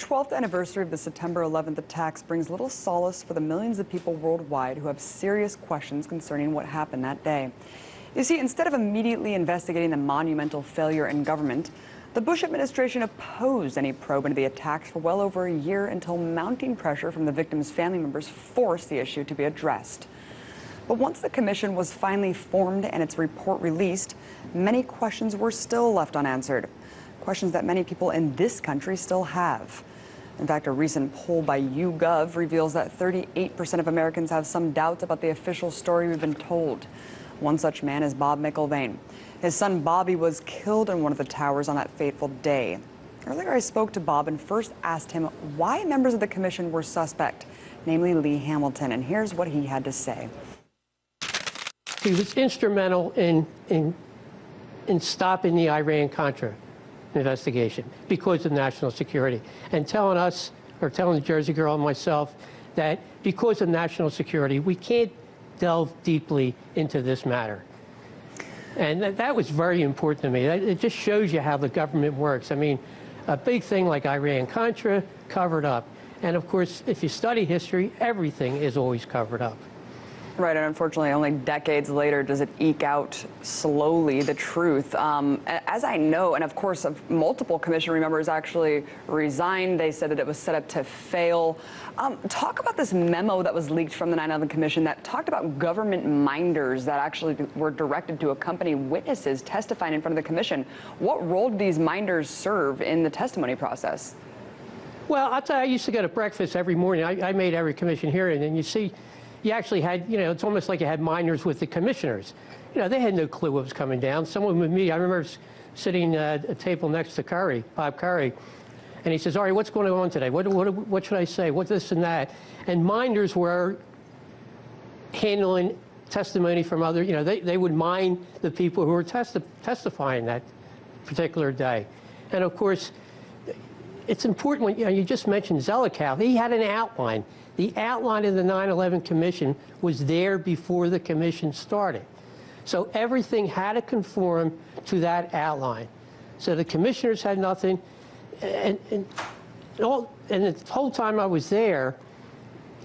12th anniversary of the September 11th attacks brings little solace for the millions of people worldwide who have serious questions concerning what happened that day. You see, instead of immediately investigating the monumental failure in government, the Bush administration opposed any probe into the attacks for well over a year until mounting pressure from the victims' family members forced the issue to be addressed. But once the commission was finally formed and its report released, many questions were still left unanswered. Questions that many people in this country still have. In fact, a recent poll by YouGov reveals that 38% of Americans have some doubts about the official story we've been told. One such man is Bob McIlvaine. His son Bobby was killed in one of the towers on that fateful day. Earlier I spoke to Bob and first asked him why members of the commission were suspect, namely Lee Hamilton, and here's what he had to say. He was instrumental in stopping the Iran-Contra investigation because of national security, and telling us, or telling the Jersey Girl and myself, that because of national security, we can't delve deeply into this matter. And that was very important to me. It just shows you how the government works. I mean, a big thing like Iran-Contra, covered up. And of course, if you study history, everything is always covered up. Right, and unfortunately, only decades later does it eke out slowly the truth. As I know, and of course, multiple commission members actually resigned. They said that it was set up to fail. Talk about this memo that was leaked from the 9/11 Commission that talked about government minders that actually were directed to accompany witnesses testifying in front of the commission. What role did these minders serve in the testimony process? Well, I'll tell you, I used to go to breakfast every morning. I made every commission hearing, and you see, you actually had, it's almost like you had minors with the commissioners. They had no clue what was coming down. Someone with me, I remember sitting at a table next to Bob Curry, and he says, "Ari, what's going on today? What should I say? What this and that?" And minders were handling testimony from other, they would mind the people who were testifying that particular day. And of course, it's important when, you just mentioned Zelikow. He had an outline. The outline of the 9/11 Commission was there before the commission started. So everything had to conform to that outline. So the commissioners had nothing. And the whole time I was there,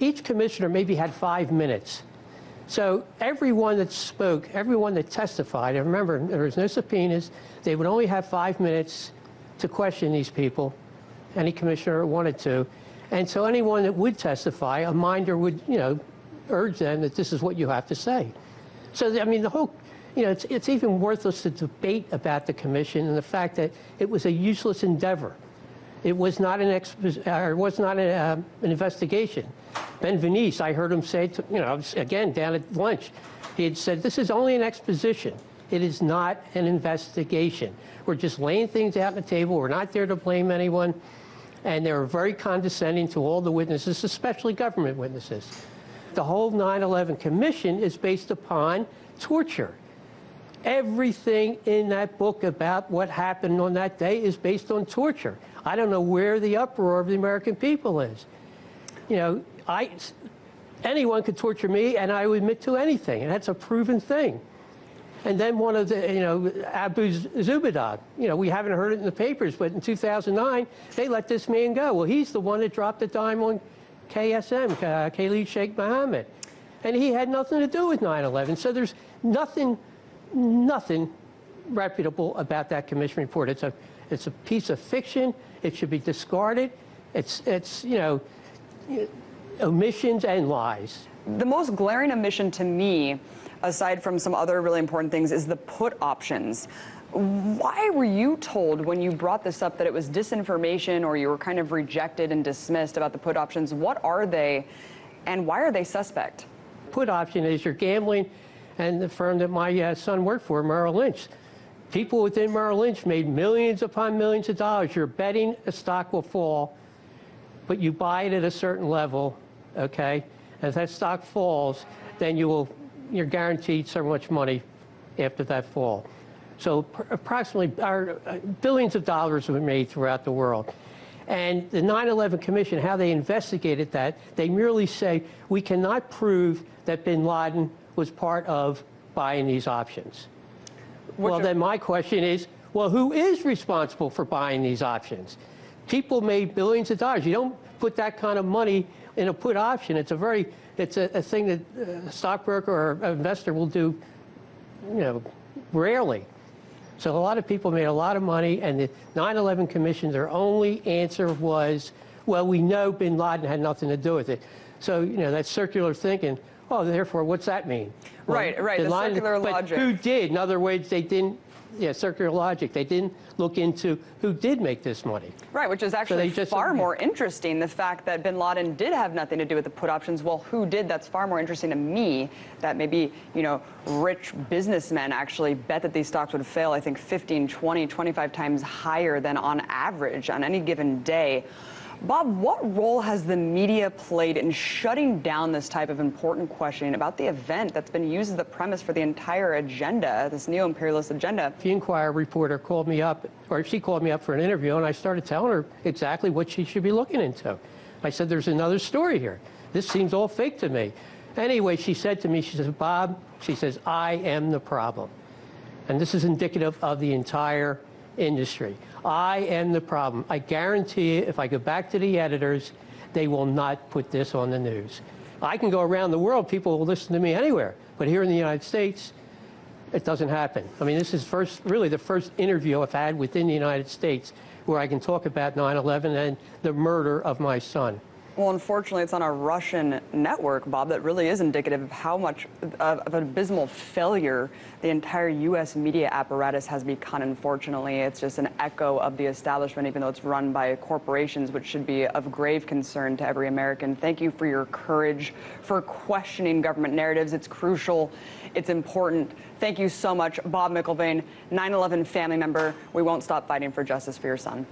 each commissioner maybe had 5 minutes. So everyone that spoke, everyone that testified, and remember, there was no subpoenas, they would only have 5 minutes to question these people, any commissioner wanted to. And so anyone that would testify, a minder would, urge them that this is what you have to say. So, I mean, the whole, it's even worthless to debate about the commission and the fact that it was a useless endeavor. It was not an investigation. Ben Venice, I heard him say, again, down at lunch, he had said, this is only an exposition. It is not an investigation. We're just laying things out on the table. We're not there to blame anyone. And they were very condescending to all the witnesses, especially government witnesses. The whole 9/11 Commission is based upon torture. Everything in that book about what happened on that day is based on torture. I don't know where the uproar of the American people is. Anyone could torture me, and I would admit to anything, and that's a proven thing. And then one of the, Abu Zubaydah, we haven't heard it in the papers, but in 2009, they let this man go. Well, he's the one that dropped the dime on KSM, Khalid Sheikh Mohammed. And he had nothing to do with 9/11. So there's nothing reputable about that commission report. It's a piece of fiction. It should be discarded. It's omissions and lies. The most glaring omission to me, aside from some other really important things, is the put options. Why were you told when you brought this up that it was disinformation, or you were kind of rejected and dismissed about the put options? What are they, and why are they suspect? Put option is you're gambling, and the firm that my son worked for, Merrill Lynch, people within Merrill Lynch made millions upon millions of dollars. You're betting a stock will fall, but you buy it at a certain level, okay? As that stock falls, then you're guaranteed so much money after that fall. So approximately billions of dollars were made throughout the world. And the 9/11 Commission, how they investigated that, they merely say, we cannot prove that bin Laden was part of buying these options. Well, then my question is, well, who is responsible for buying these options? People made billions of dollars. You don't put that kind of money in a put option. It's a thing that a stockbroker or an investor will do, rarely. So a lot of people made a lot of money, and the 9/11 Commission, their only answer was, well, we know bin Laden had nothing to do with it. So, that circular thinking, oh, therefore, what's that mean? Well, right, the circular logic. But who did? In other words, they didn't, circular logic. They didn't look into who did make this money. Right, which is actually far more interesting, the fact that bin Laden did have nothing to do with the put options. Well, who did? That's far more interesting to me, that maybe, rich businessmen actually bet that these stocks would fail, I think 15, 20, 25 times higher than on average on any given day. Bob, what role has the media played in shutting down this type of important questioning about the event that's been used as the premise for the entire agenda, this neo-imperialist agenda? The Inquirer reporter called me up, or she called me up for an interview, and I started telling her exactly what she should be looking into. I said, there's another story here. This seems all fake to me. Anyway, she said to me, she says, Bob, she says, I am the problem. And this is indicative of the entire industry. I am the problem. I guarantee you, if I go back to the editors, they will not put this on the news. I can go around the world, people will listen to me anywhere. But here in the United States, it doesn't happen. I mean, this is really the first interview I've had within the United States where I can talk about 9/11 and the murder of my son. Well, unfortunately, it's on a Russian network, Bob, that really is indicative of how much of an abysmal failure the entire U.S. media apparatus has become, unfortunately. It's just an echo of the establishment, even though it's run by corporations, which should be of grave concern to every American. Thank you for your courage, for questioning government narratives. It's crucial. It's important. Thank you so much, Bob McIlvaine, 9/11 family member. We won't stop fighting for justice for your son.